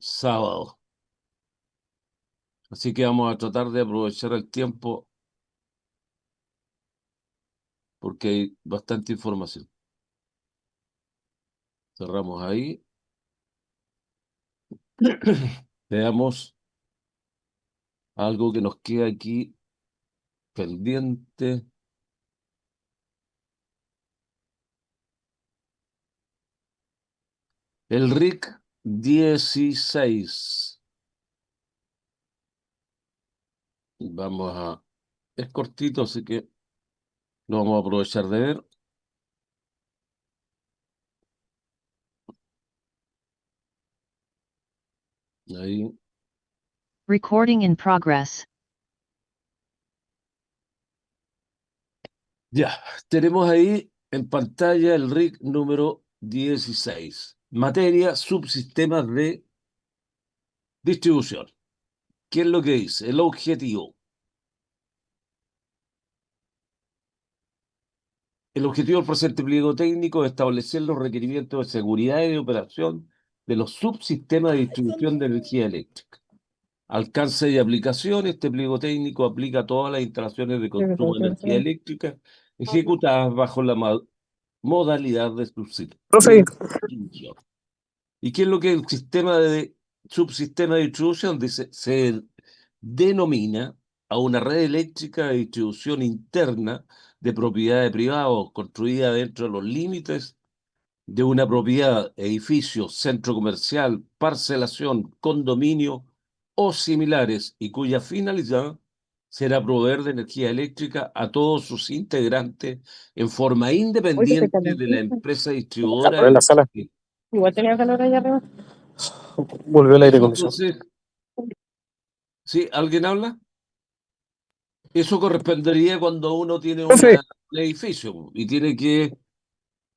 sábado. Así que vamos a tratar de aprovechar el tiempo porque hay bastante información. Cerramos ahí. Veamos algo que nos queda aquí pendiente. El RIC 16. Vamos a... Es cortito, así que lo vamos a aprovechar de ver. Ahí. Recording in progress. Ya, tenemos ahí en pantalla el RIC número 16. Materia, subsistemas de distribución. ¿Qué es lo que dice? El objetivo. El objetivo del presente pliego técnico es establecer los requerimientos de seguridad y de operación de los subsistemas de distribución de energía eléctrica. Alcance y aplicación. Este pliego técnico aplica a todas las instalaciones de consumo de energía eléctrica ejecutadas bajo la modalidad de Profe, distribución. ¿Y qué es lo que el sistema de subsistema de distribución dice? Se denomina a una red eléctrica de distribución interna de propiedad de privados construida dentro de los límites de una propiedad, edificio, centro comercial, parcelación, condominio o similares, y cuya finalidad será proveer de energía eléctrica a todos sus integrantes en forma oye, qué independiente de la calentito. empresa Como distribuidora calor de en la sala. energía. Igual tenía calor allá arriba. Volvió el aire Eso acondicionado. entonces, ¿sí? ¿Alguien habla? Eso correspondería cuando uno tiene Profe, un edificio y tiene que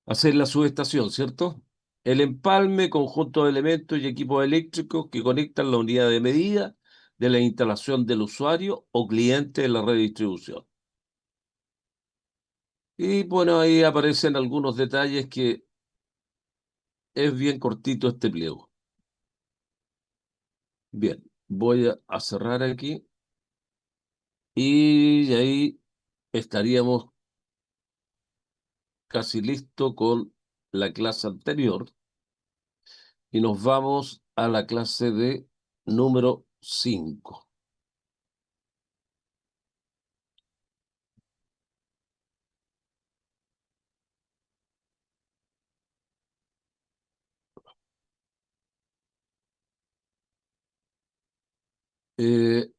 hacer la subestación, ¿cierto? El empalme, conjunto de elementos y equipos eléctricos que conectan la unidad de medida de la instalación del usuario o cliente de la red de distribución. Y bueno, ahí aparecen algunos detalles que es bien cortito este pliego. Bien, voy a cerrar aquí y ahí estaríamos casi listo con la clase anterior y nos vamos a la clase de número 5. Eh,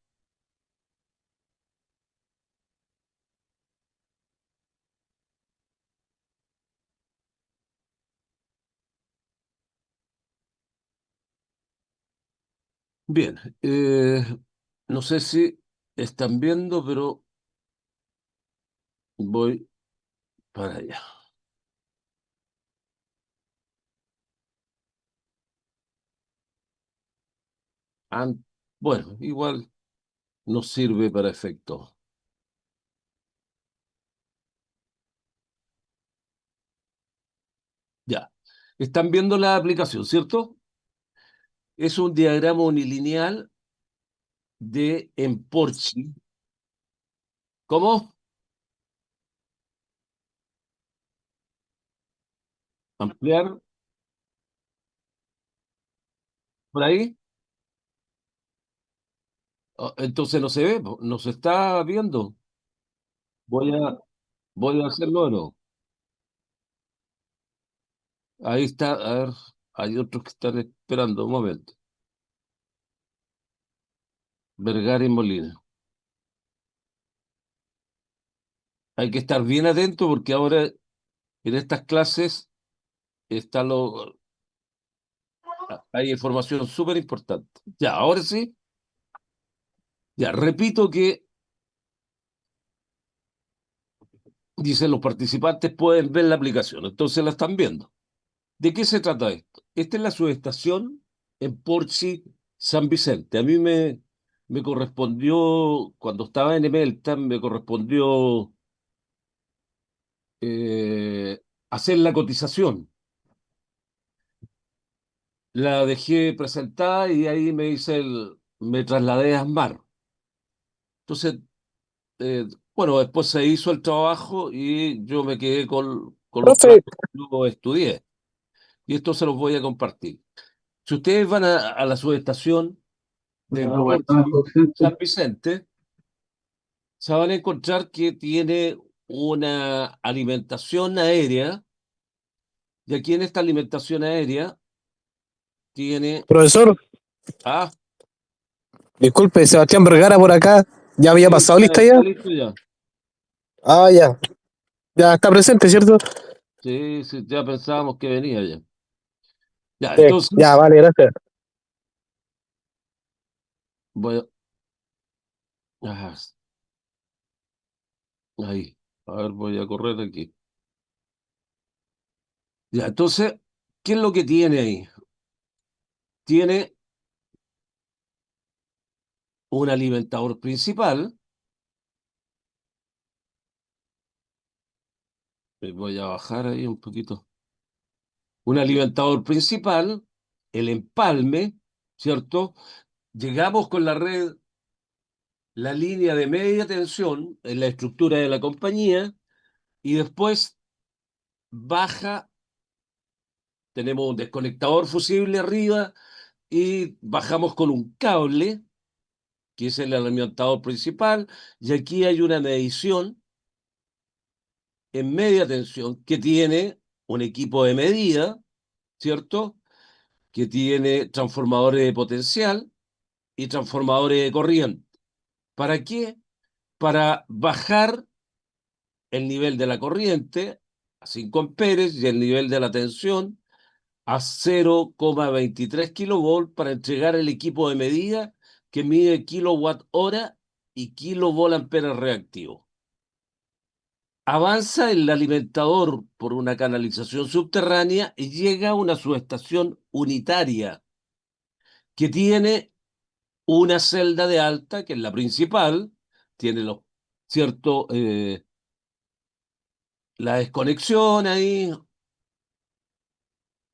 bien, no sé si están viendo, pero voy para allá. An- bueno, igual nos sirve para efecto. Ya. Están viendo la aplicación, ¿cierto? Es un diagrama unilineal de Emporchi. ¿Cómo? Ampliar por ahí. Ah, entonces no se ve, po, no se está viendo. Voy a, voy a hacerlo o no. Ahí está, a ver, hay otros que están esperando un momento. Vergara y Molina. Hay que estar bien atento porque ahora en estas clases está hay información súper importante. Ya, ahora sí, ya, repito que dicen los participantes pueden ver la aplicación, entonces la están viendo. ¿De qué se trata esto? Esta es la subestación en Porchi San Vicente. A mí me correspondió, cuando estaba en Emeltan, me correspondió eh, hacer la cotización. la dejé presentada y ahí me trasladé a ASMAR. Entonces, eh, bueno, después se hizo el trabajo y yo me quedé con los Profe, planos que yo estudié. Y esto se los voy a compartir. Si ustedes van a la subestación de Porchi, San Vicente, se van a encontrar que tiene una alimentación aérea, y aquí en esta alimentación aérea tiene... profesor, Ah, disculpe, Sebastián Vergara por acá. ¿Ya había sí, pasado lista ya? está listo ya. Ah, ya. Ya está presente, ¿cierto? Sí, sí, ya pensábamos que venía ya. Ya, Sí. Ya, entonces, vale, gracias. voy ah, ahí, a ver, voy a correr aquí. Ya, entonces, ¿qué es lo que tiene ahí? Tiene un alimentador principal. Voy a bajar ahí un poquito. Un alimentador principal, el empalme, ¿cierto? Llegamos con la red, la línea de media tensión en la estructura de la compañía y después baja, tenemos un desconectador fusible arriba y bajamos con un cable, que es el alimentador principal, y aquí hay una medición en media tensión que tiene un equipo de medida, ¿cierto? Que tiene transformadores de potencial y transformadores de corriente. ¿Para qué? Para bajar el nivel de la corriente a 5 amperes y el nivel de la tensión a 0,23 kilovolt para entregar el equipo de medida que mide kilowatt hora y kilovolt ampere reactivo. Avanza el alimentador por una canalización subterránea y llega a una subestación unitaria que tiene una celda de alta, que es la principal, tiene cierto, la desconexión ahí,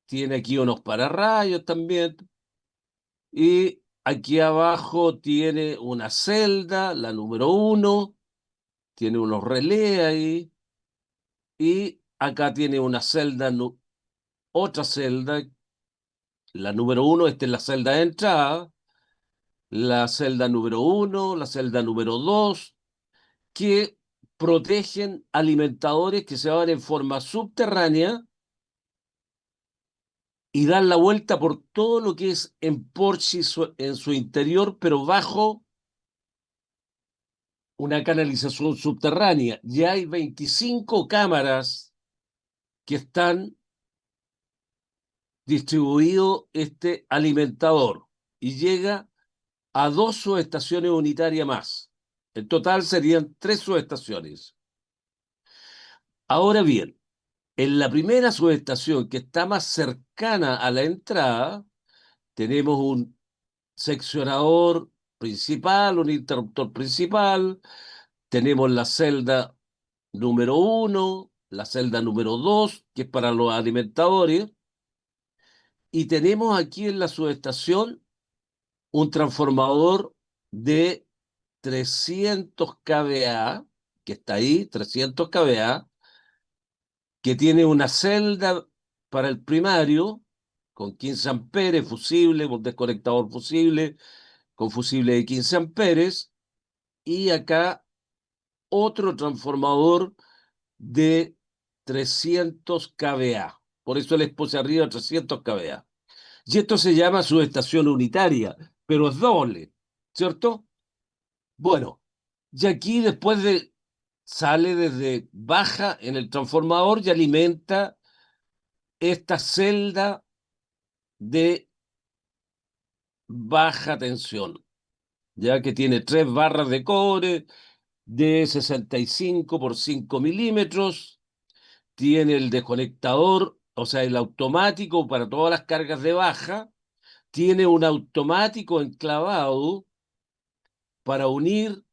tiene aquí unos pararrayos también, y aquí abajo tiene una celda, la número 1, tiene unos relés ahí, y acá tiene una celda, otra celda, la número 1, esta es la celda de entrada, la celda número 1, la celda número 2, que protegen alimentadores que se van en forma subterránea y dan la vuelta por todo lo que es en Porsche en su interior, pero bajo una canalización subterránea. Ya hay 25 cámaras que están distribuido este alimentador y llega a 2 subestaciones unitarias más. En total serían 3 subestaciones. Ahora bien, en la primera subestación, que está más cercana a la entrada, tenemos un seccionador principal, un interruptor principal, tenemos la celda número 1, la celda número 2, que es para los alimentadores, y tenemos aquí en la subestación un transformador de 300 kVA, que está ahí, 300 kVA, que tiene una celda para el primario, con 15 amperes, fusible, con desconectador fusible, con fusible de 15 amperes, y acá otro transformador de 300 kVA. Por eso les puse arriba 300 kVA. Y esto se llama subestación unitaria, pero es doble, ¿cierto? Bueno, y aquí sale desde baja en el transformador y alimenta esta celda de baja tensión, ya que tiene 3 barras de cobre de 65 por 5 milímetros, tiene el desconectador, o sea, el automático para todas las cargas de baja, tiene un automático enclavado para unir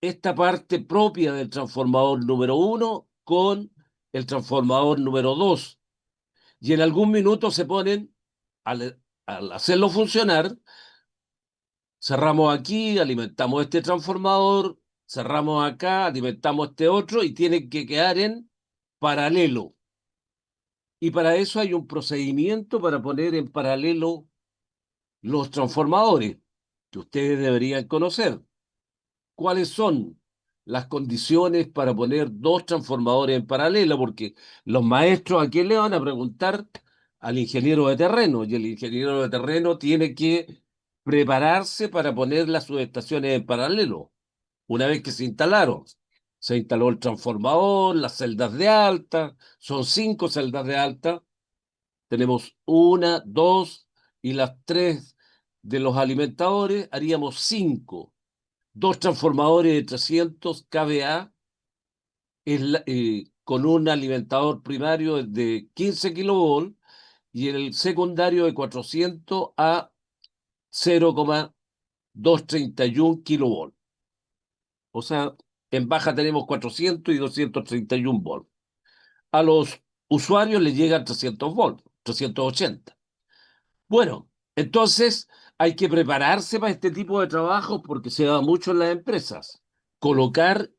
esta parte propia del transformador número 1 con el transformador número 2. Y en algún minuto se ponen, al hacerlo funcionar, cerramos aquí, alimentamos este transformador, cerramos acá, alimentamos este otro y tienen que quedar en paralelo. Y para eso hay un procedimiento para poner en paralelo los transformadores que ustedes deberían conocer. ¿Cuáles son las condiciones para poner dos transformadores en paralelo? Porque los maestros, ¿a quién le van a preguntar? Al ingeniero de terreno, y el ingeniero de terreno tiene que prepararse para poner las subestaciones en paralelo. Una vez que se instaló el transformador, las celdas de alta, son 5 celdas de alta, tenemos una, dos y las tres de los alimentadores, haríamos 5. Dos transformadores de 300 kVA con un alimentador primario de 15 kilovolts y el secundario de 400 a 0,231 kilovolts. O sea, en baja tenemos 400 y 231 volts. A los usuarios les llegan 300 volts, 380. Bueno, entonces hay que prepararse para este tipo de trabajo porque se da mucho en las empresas. Colocar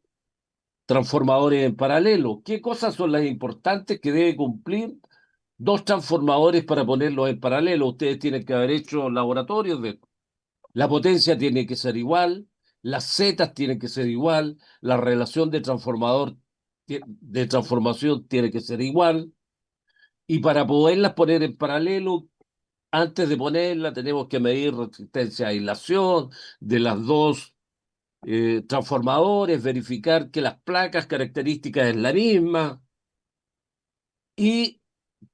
transformadores en paralelo. ¿Qué cosas son las importantes que debe cumplir dos transformadores para ponerlos en paralelo? Ustedes tienen que haber hecho laboratorios de... La potencia tiene que ser igual, las zetas tienen que ser igual, la relación de de transformación tiene que ser igual, y para poderlas poner en paralelo, antes de ponerla tenemos que medir resistencia a aislación de las dos transformadores, verificar que las placas características es la misma y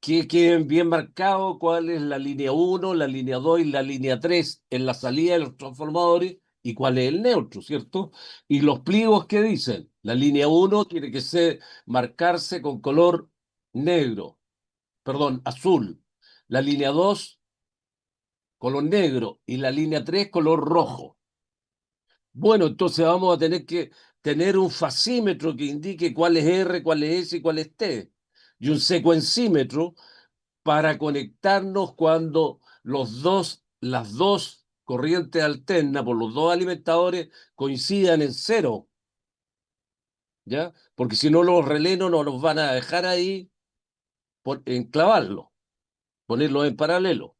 que queden bien marcados cuál es la línea uno, la línea 2 y la línea 3 en la salida de los transformadores y cuál es el neutro, ¿cierto? Y los pliegos que dicen, la línea uno tiene que marcarse con color negro, perdón, azul, la línea 2 color negro y la línea 3 color rojo. Bueno, entonces vamos a tener que tener un fasímetro que indique cuál es R, cuál es S y cuál es T. Y un secuencímetro para conectarnos cuando las dos corrientes alternas por los dos alimentadores coincidan en cero, ¿ya? Porque si no los relés no nos los van a dejar ahí enclavarlo, ponerlos en paralelo.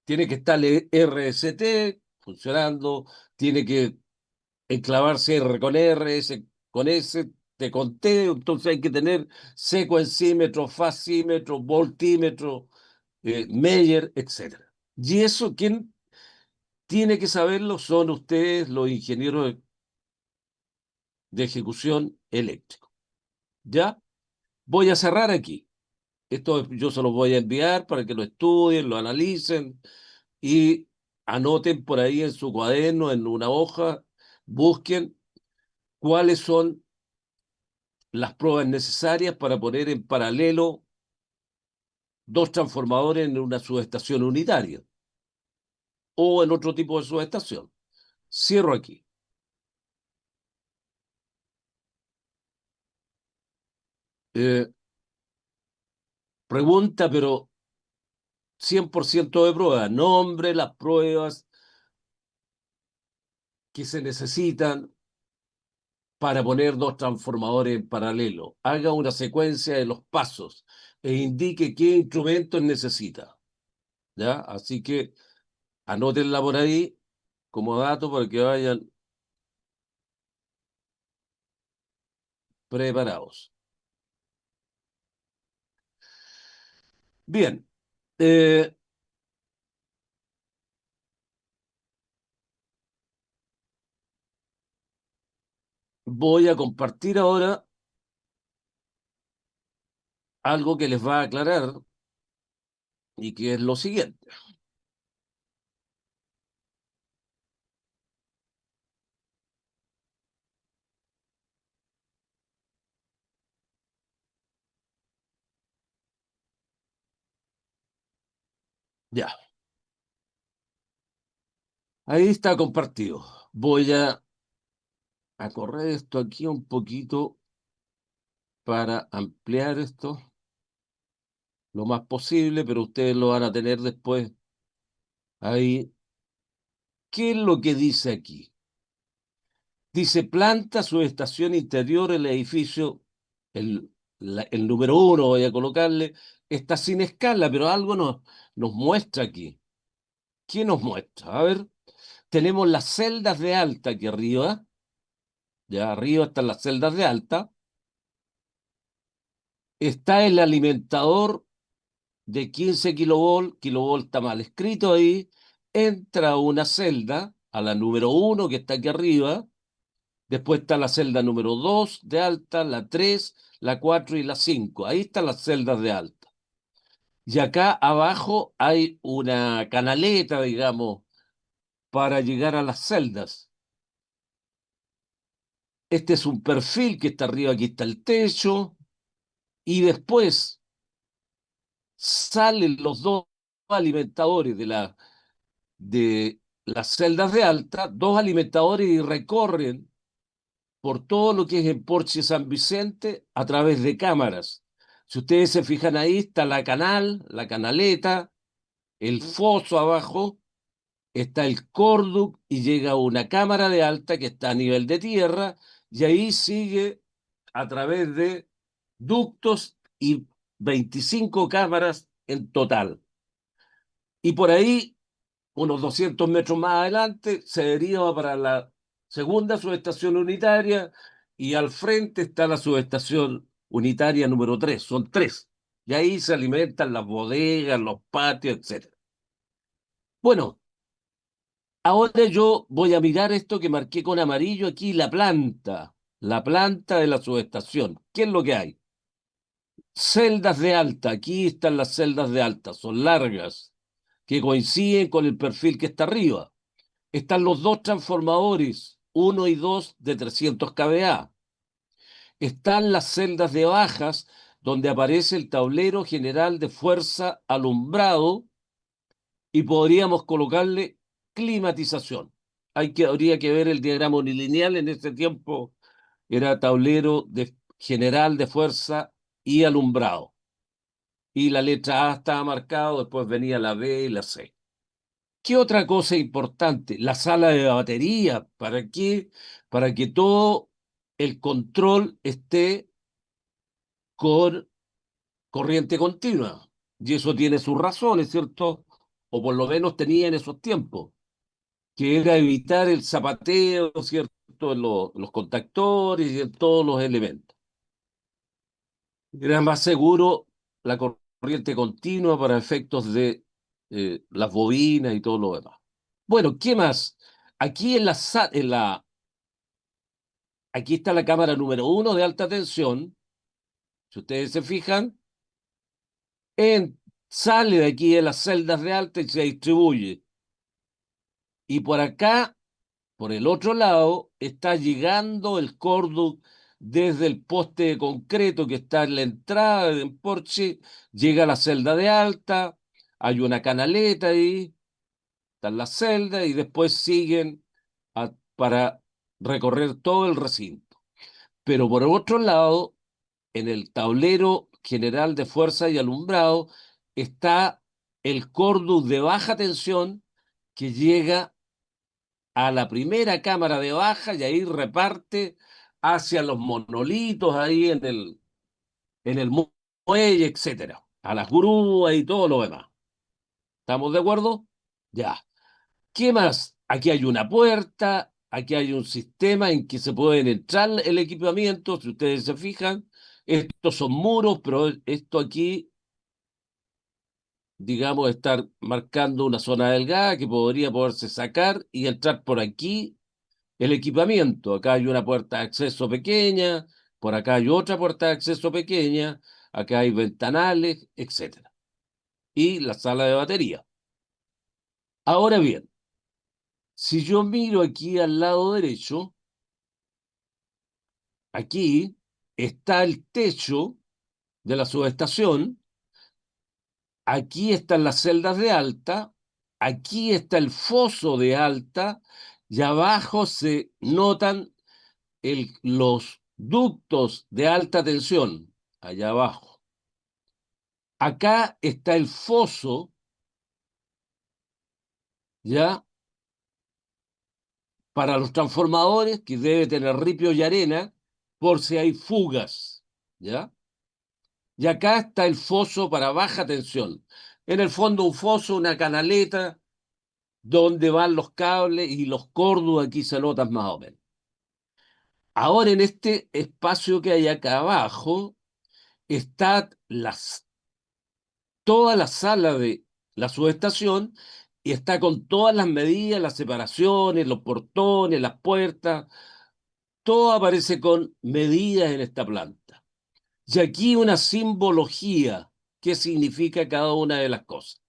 Tiene que estar el RST funcionando, tiene que enclavarse R con R, S con S, T con T, entonces hay que tener secuencímetro, fasímetro, voltímetro, Meyer, etcétera. Y eso, ¿quién tiene que saberlo? Son ustedes los ingenieros de ejecución eléctrico. ¿Ya? Voy a cerrar aquí. Esto yo se los voy a enviar para que lo estudien, lo analicen y anoten por ahí en su cuaderno, en una hoja, busquen cuáles son las pruebas necesarias para poner en paralelo dos transformadores en una subestación unitaria o en otro tipo de subestación. Cierro aquí. Eh, Pregunta, pero 100% de prueba. Nombre las pruebas que se necesitan para poner dos transformadores en paralelo. Haga una secuencia de los pasos e indique qué instrumentos necesita. ¿Ya? Así que anótenla por ahí como dato para que vayan preparados. Bien. eh, Voy a compartir ahora algo que les va a aclarar y que es lo siguiente. Ya, ahí está compartido. Voy a correr esto aquí un poquito para ampliar esto. lo más posible, pero ustedes lo van a tener después ahí. ¿Qué es lo que dice aquí? Dice, planta su estación interior, el edificio, el número uno, voy a colocarle, está sin escala, pero algo nos muestra aquí. ¿Qué nos muestra? A ver, tenemos las celdas de alta aquí arriba, ya arriba están las celdas de alta, está el alimentador de 15 kilovolt está mal escrito ahí, entra a una celda, a la número uno que está aquí arriba. Después está la celda número 2 de alta, la 3, la 4 y la 5. Ahí están las celdas de alta. Y acá abajo hay una canaleta, digamos, para llegar a las celdas. Este es un perfil que está arriba, aquí está el techo. Y después salen los dos alimentadores de las celdas de alta, dos alimentadores y recorren por todo lo que es en Porche San Vicente a través de cámaras. Si ustedes se fijan ahí, está la canaleta, el foso abajo, está el Corduc y llega una cámara de alta que está a nivel de tierra y ahí sigue a través de ductos y 25 cámaras en total. Y por ahí unos 200 metros más adelante, se deriva para la segunda subestación unitaria y al frente está la subestación unitaria número 3. Son tres. Y ahí se alimentan las bodegas, los patios, etcétera. Bueno, ahora yo voy a mirar esto que marqué con amarillo aquí, la planta de la subestación. ¿Qué es lo que hay? Celdas de alta, aquí están las celdas de alta, son largas, que coinciden con el perfil que está arriba. Están los dos transformadores, uno y 2 de 300 kVA. Están las celdas de bajas, donde aparece el tablero general de fuerza alumbrado y podríamos colocarle climatización. Habría que ver el diagrama unilineal, en ese tiempo era tablero general de fuerza y alumbrado. Y la letra A estaba marcada, después venía la B y la C. ¿Qué otra cosa importante? La sala de batería. ¿Para qué? Para que todo el control esté con corriente continua. Y eso tiene sus razones, ¿cierto? O por lo menos tenía en esos tiempos, que era evitar el zapateo, ¿cierto? En los contactores y en todos los elementos. Era más seguro la corriente continua para efectos de las bobinas y todo lo demás. Bueno, ¿qué más? Aquí aquí está la cámara número uno de alta tensión. Si ustedes se fijan, sale de aquí de las celdas de alta y se distribuye. Y por acá, por el otro lado, está llegando el cordón desde el poste de concreto que está en la entrada del porche, llega a la celda de alta, hay una canaleta ahí, están las celdas y después siguen para recorrer todo el recinto. Pero por otro lado, en el tablero general de fuerza y alumbrado está el cordón de baja tensión que llega a la primera cámara de baja y ahí reparte hacia los monolitos ahí en el muelle, etcétera, a las grúas y todo lo demás. ¿Estamos de acuerdo? Ya. ¿Qué más? Aquí hay una puerta, aquí hay un sistema en que se pueden entrar el equipamiento, si ustedes se fijan. Estos son muros, pero esto aquí, digamos, estar marcando una zona delgada que podría poderse sacar y entrar por aquí el equipamiento. Acá hay una puerta de acceso pequeña, por acá hay otra puerta de acceso pequeña, acá hay ventanales, etcétera. Y la sala de batería. Ahora bien, si yo miro aquí al lado derecho, aquí está el techo de la subestación, aquí están las celdas de alta, aquí está el foso de alta y abajo se notan los ductos de alta tensión, allá abajo. Acá está el foso, ¿ya? Para los transformadores, que debe tener ripio y arena, por si hay fugas, ¿ya? Y acá está el foso para baja tensión. En el fondo, un foso, una canaleta, donde van los cables y los córdones, aquí se notan más o menos. Ahora, en este espacio que hay acá abajo, está toda la sala de la subestación y está con todas las medidas, las separaciones, los portones, las puertas, todo aparece con medidas en esta planta. Y aquí una simbología, qué significa cada una de las cosas.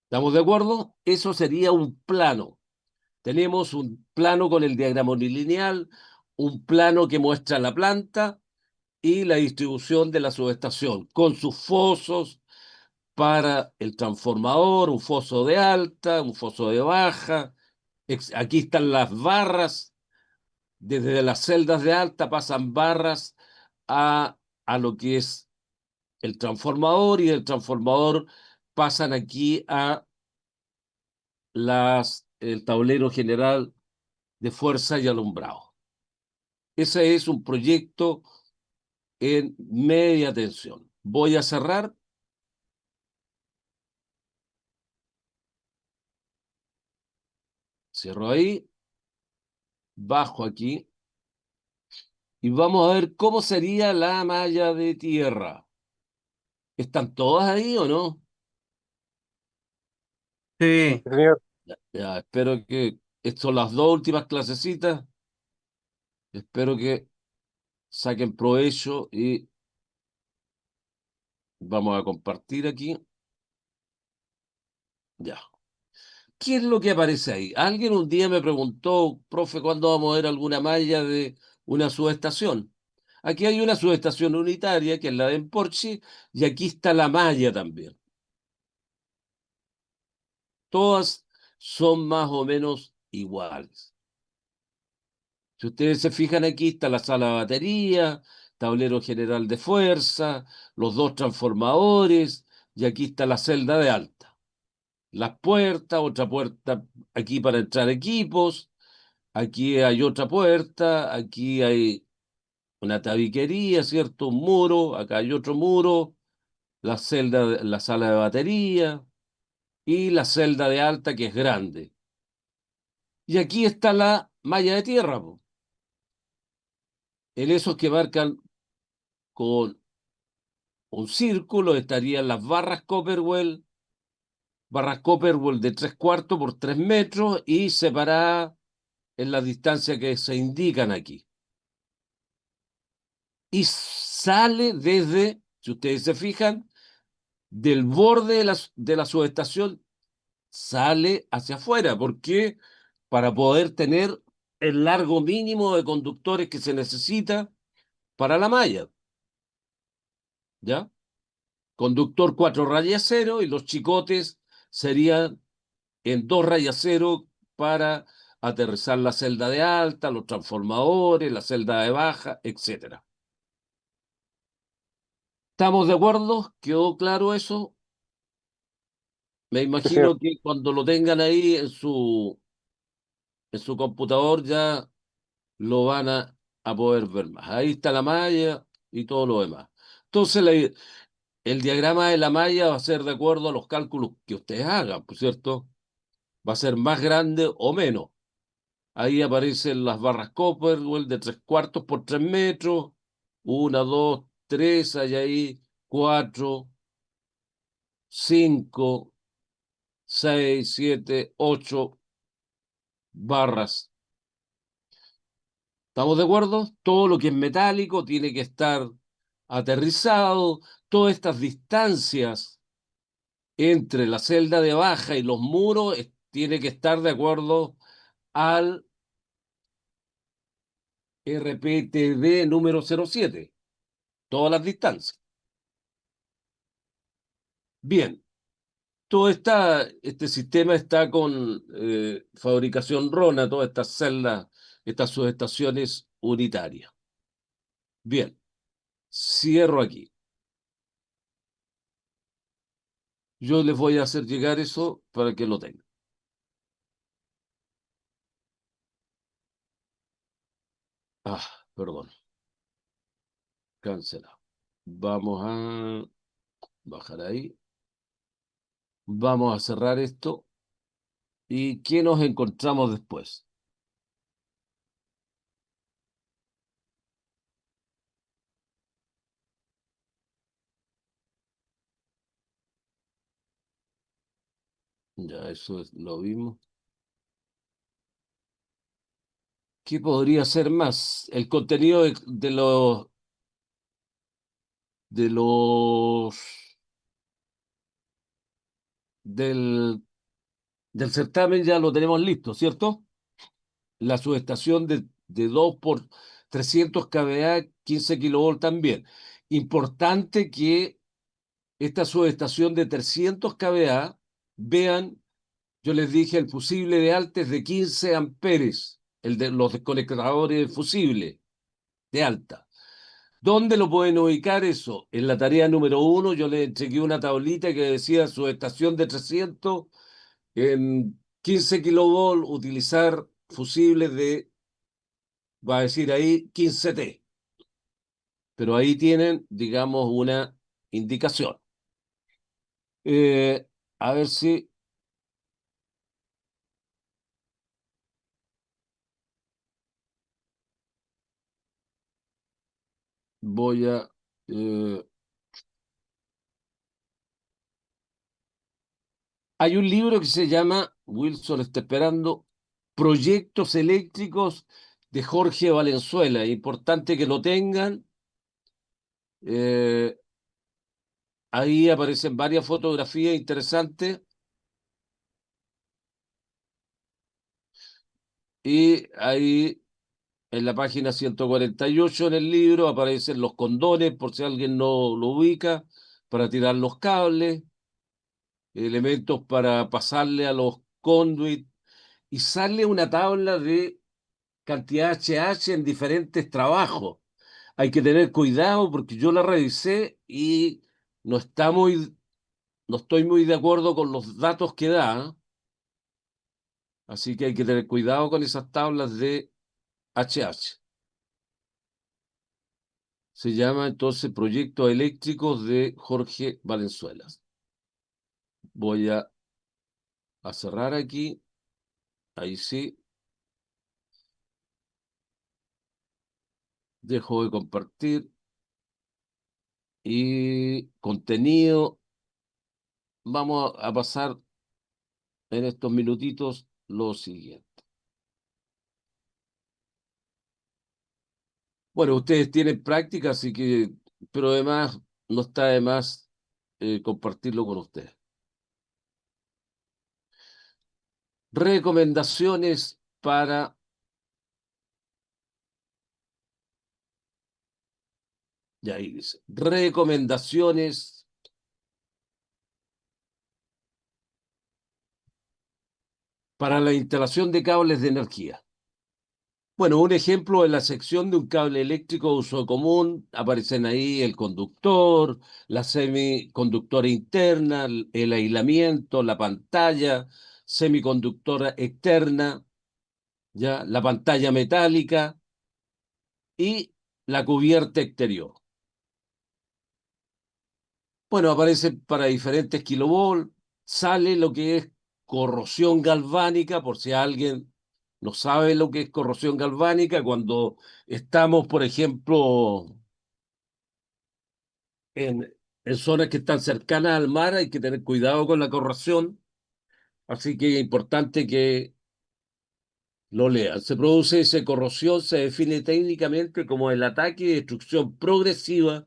¿Estamos de acuerdo? Eso sería un plano. Tenemos un plano con el diagrama unilineal, un plano que muestra la planta y la distribución de la subestación, con sus fosos para el transformador, un foso de alta, un foso de baja. Aquí están las barras. Desde las celdas de alta pasan barras a lo que es el transformador, y del transformador pasan aquí a el tablero general de fuerza y alumbrado. Ese es un proyecto en media tensión. Voy a cerrar, cierro ahí, bajo aquí y vamos a ver cómo sería la malla de tierra. ¿Están todas ahí o no? Sí, Señor, Ya, espero que estas son las dos últimas clasecitas. Espero que saquen provecho y vamos a compartir aquí. Ya. ¿Qué es lo que aparece ahí? Alguien un día me preguntó, profe, ¿cuándo vamos a ver alguna malla de una subestación? Aquí hay una subestación unitaria, que es la de Emporchi, y aquí está la malla también. Todas son más o menos iguales. Si ustedes se fijan, aquí está la sala de batería, tablero general de fuerza, los dos transformadores, y aquí está la celda de alta. Las puertas, otra puerta aquí para entrar equipos, aquí hay otra puerta, aquí hay una tabiquería, ¿cierto? Un muro, acá hay otro muro, la sala de batería y la celda de alta, que es grande. Y aquí está la malla de tierra, po. En esos que marcan con un círculo estarían las barras Copperwell de 3/4 por 3 metros y separadas en la distancia que se indican aquí. Y sale desde, si ustedes se fijan, del borde de la subestación, sale hacia afuera. ¿Por qué? Para poder tener el largo mínimo de conductores que se necesita para la malla, ¿ya? Conductor 4 rayas 0 y los chicotes serían en 2 rayas 0 para aterrizar la celda de alta, los transformadores, la celda de baja, etcétera. ¿Estamos de acuerdo? ¿Quedó claro eso? Me sí, señor. imagino que cuando lo tengan ahí en su computador ya lo van a poder ver más. Ahí está la malla y todo lo demás. Entonces, el diagrama de la malla va a ser de acuerdo a los cálculos que ustedes hagan, ¿por cierto? Va a ser más grande o menos. Ahí aparecen las barras Copperwell de 3/4 por 3 metros. Una, dos, tres, hay ahí, cuatro, cinco, seis, siete, ocho barras. ¿Estamos de acuerdo? Todo lo que es metálico tiene que estar aterrizado. Todas estas distancias entre la celda de baja y los muros tiene que estar de acuerdo al RPTD número 07. Todas las distancias. Bien, este sistema está con fabricación Rona, todas estas celdas, estas subestaciones unitarias. Bien, cierro aquí. Yo les voy a hacer llegar eso para que lo tengan. Ah, perdón, cancelado. Vamos a bajar ahí. Vamos a cerrar esto. ¿Y qué nos encontramos después? Ya, eso lo vimos. ¿Qué podría ser más? El contenido de los del, del certamen ya lo tenemos listo, ¿cierto? La subestación de 2 por 300 kVA, 15 kilovolt también. Importante que esta subestación de 300 kVA, vean, yo les dije el fusible de alta es de 15 amperes, el de los desconectadores de fusible de alta. ¿Dónde lo pueden ubicar eso? En la tarea número 1 yo les entregué una tablita que decía subestación de 300 en 15 kilovolt, utilizar fusibles de, va a decir ahí, 15T. Pero ahí tienen, digamos, una indicación. Eh, a ver si voy a... eh, hay un libro que se llama, Wilson está esperando, Proyectos Eléctricos de Jorge Valenzuela. Es importante que lo tengan. Eh, ahí aparecen varias fotografías interesantes y ahí en la página 148 en el libro aparecen los condones, por si alguien no lo ubica, para tirar los cables, elementos para pasarle a los conduit, y sale una tabla de cantidad HH en diferentes trabajos. Hay que tener cuidado porque yo la revisé y no está muy, no estoy muy de acuerdo con los datos que da, ¿eh? Así que hay que tener cuidado con esas tablas de HH. Se llama entonces Proyectos Eléctricos de Jorge Valenzuela. Voy a cerrar aquí. Ahí sí. Dejo de compartir. Y contenido. Vamos a pasar en estos minutitos lo siguiente. Bueno, ustedes tienen práctica, así que, pero además no está de más compartirlo con ustedes. Recomendaciones para, ya ahí dice, recomendaciones para la instalación de cables de energía. Bueno, un ejemplo en la sección de un cable eléctrico de uso común, aparecen ahí el conductor, la semiconductora interna, el aislamiento, la pantalla, semiconductora externa, ya, la pantalla metálica y la cubierta exterior. Bueno, aparece para diferentes kilovolts, sale lo que es corrosión galvánica, por si alguien no sabe lo que es corrosión galvánica, cuando estamos, por ejemplo, en zonas que están cercanas al mar, hay que tener cuidado con la corrosión, así que es importante que lo lean. Se produce esa corrosión, se define técnicamente como el ataque y destrucción progresiva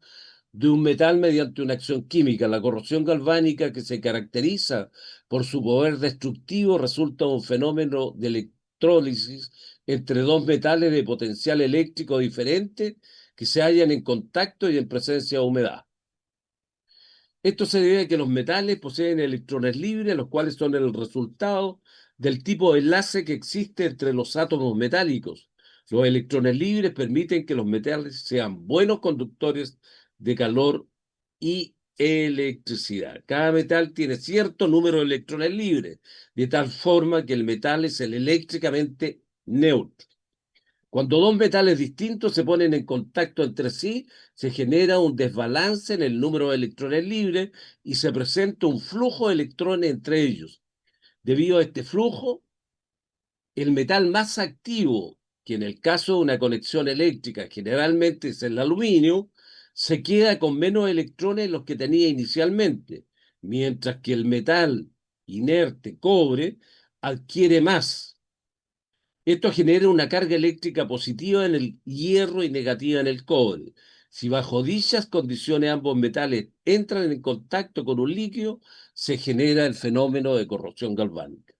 de un metal mediante una acción química. La corrosión galvánica, que se caracteriza por su poder destructivo, resulta un fenómeno de electrólisis entre dos metales de potencial eléctrico diferente que se hallan en contacto y en presencia de humedad. Esto se debe a que los metales poseen electrones libres, los cuales son el resultado del tipo de enlace que existe entre los átomos metálicos. Los electrones libres permiten que los metales sean buenos conductores de calor y electricidad. Cada metal tiene cierto número de electrones libres, de tal forma que el metal es el eléctricamente neutro. Cuando dos metales distintos se ponen en contacto entre sí, se genera un desbalance en el número de electrones libres y se presenta un flujo de electrones entre ellos. Debido a este flujo, el metal más activo, que en el caso de una conexión eléctrica generalmente es el aluminio, se queda con menos electrones de los que tenía inicialmente, mientras que el metal inerte, cobre, adquiere más. Esto genera una carga eléctrica positiva en el hierro y negativa en el cobre. Si bajo dichas condiciones ambos metales entran en contacto con un líquido, se genera el fenómeno de corrosión galvánica.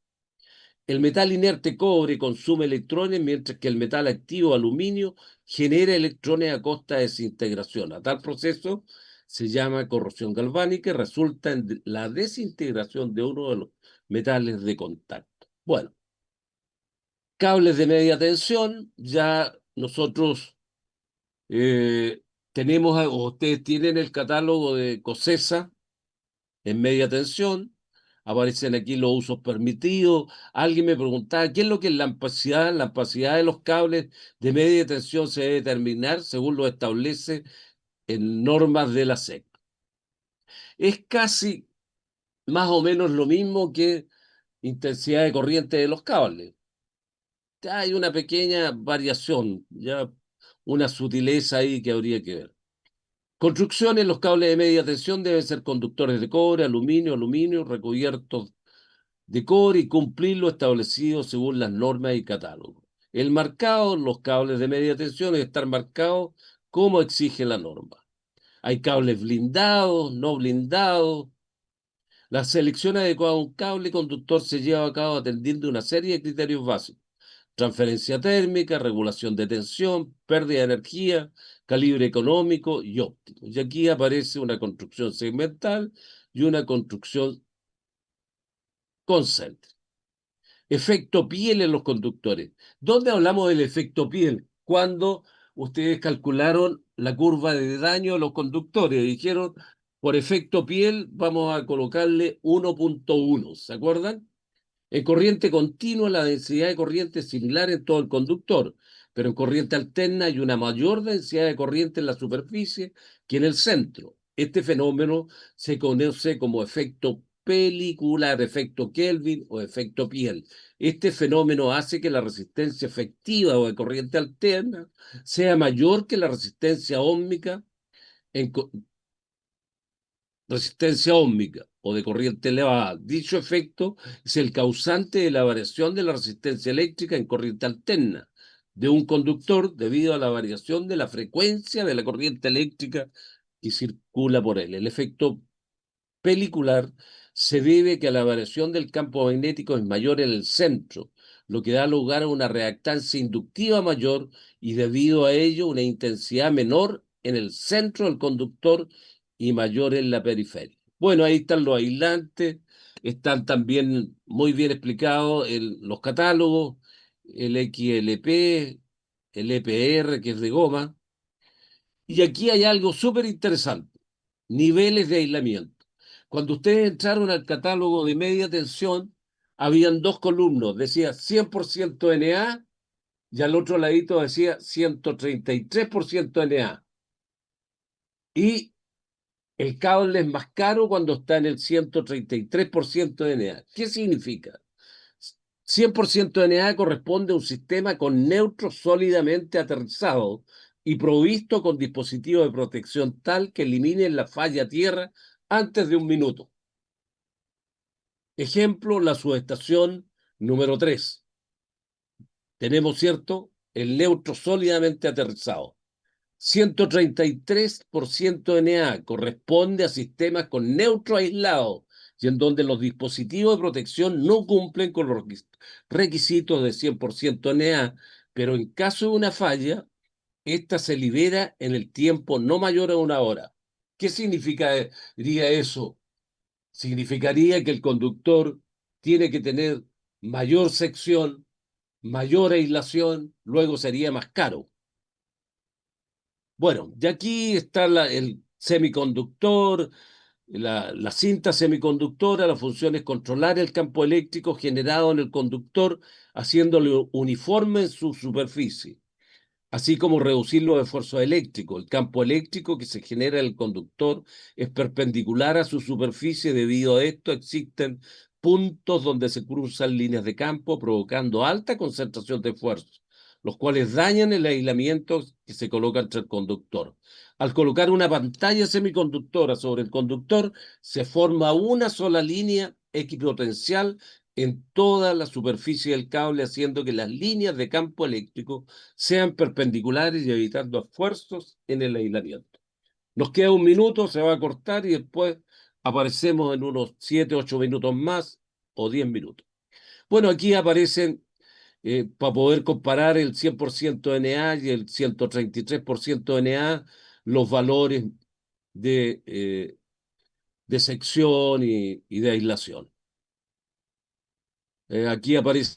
El metal inerte cobre consume electrones, mientras que el metal activo aluminio genera electrones a costa de desintegración. A tal proceso se llama corrosión galvánica y resulta en la desintegración de uno de los metales de contacto. Bueno, cables de media tensión, ya nosotros tenemos, o ustedes tienen el catálogo de COSESA en media tensión, aparecen aquí los usos permitidos. Alguien me preguntaba, ¿qué es lo que es la amplicidad? La amplicidad de los cables de media tensión se debe determinar según lo establece en normas de la SEC. Es casi más o menos lo mismo que intensidad de corriente de los cables. Hay una pequeña variación, ya una sutileza ahí que habría que ver. Construcciones, los cables de media tensión deben ser conductores de cobre, aluminio, recubiertos de cobre y cumplir lo establecido según las normas y catálogos. El marcado, los cables de media tensión deben estar marcados como exige la norma. Hay cables blindados, no blindados. La selección adecuada de un cable conductor se lleva a cabo atendiendo una serie de criterios básicos: transferencia térmica, regulación de tensión, pérdida de energía, calibre económico y óptimo. Y aquí aparece una construcción segmental y una construcción concéntrica. Efecto piel en los conductores. ¿Dónde hablamos del efecto piel? Cuando ustedes calcularon la curva de daño a los conductores, dijeron, por efecto piel vamos a colocarle 1.1, ¿se acuerdan? En corriente continua, la densidad de corriente es similar en todo el conductor, pero en corriente alterna hay una mayor densidad de corriente en la superficie que en el centro. Este fenómeno se conoce como efecto pelicular, efecto Kelvin o efecto piel. Este fenómeno hace que la resistencia efectiva o de corriente alterna sea mayor que la resistencia óhmica en, resistencia óhmica o de corriente elevada. Dicho efecto es el causante de la variación de la resistencia eléctrica en corriente alterna de un conductor debido a la variación de la frecuencia de la corriente eléctrica que circula por él. El efecto pelicular se debe a que la variación del campo magnético es mayor en el centro, lo que da lugar a una reactancia inductiva mayor y debido a ello una intensidad menor en el centro del conductor y mayor en la periferia. Bueno, ahí están los aislantes, están también muy bien explicados los catálogos, el XLP, el EPR, que es de goma. Y aquí hay algo súper interesante: niveles de aislamiento. Cuando ustedes entraron al catálogo de media tensión, habían dos columnas, decía 100% Na y al otro ladito decía 133% Na. Y el cable es más caro cuando está en el 133% de Na. ¿Qué significa? 100% de Na corresponde a un sistema con neutros sólidamente aterrizados y provisto con dispositivos de protección tal que eliminen la falla a tierra antes de un minuto. Ejemplo, la subestación número 3. Tenemos, ¿cierto?, el neutro sólidamente aterrizado. 133% Na corresponde a sistemas con neutro aislado y en donde los dispositivos de protección no cumplen con los requisitos de 100% Na, pero en caso de una falla, esta se libera en el tiempo no mayor a una hora. ¿Qué significaría eso? Significaría que el conductor tiene que tener mayor sección, mayor aislación, luego sería más caro. Bueno, y aquí está el semiconductor, La cinta semiconductora, la función es controlar el campo eléctrico generado en el conductor, haciéndolo uniforme en su superficie, así como reducir los esfuerzos eléctricos. El campo eléctrico que se genera en el conductor es perpendicular a su superficie. Debido a esto existen puntos donde se cruzan líneas de campo, provocando alta concentración de esfuerzo, los cuales dañan el aislamiento que se coloca entre el conductor. Al colocar una pantalla semiconductora sobre el conductor, se forma una sola línea equipotencial en toda la superficie del cable, haciendo que las líneas de campo eléctrico sean perpendiculares y evitando esfuerzos en el aislamiento. Nos queda un minuto, se va a cortar y después aparecemos en unos 7, 8 minutos más o 10 minutos. Bueno, aquí aparecen, para poder comparar el 100% Na y el 133% Na, los valores de sección y de aislación. Aquí aparece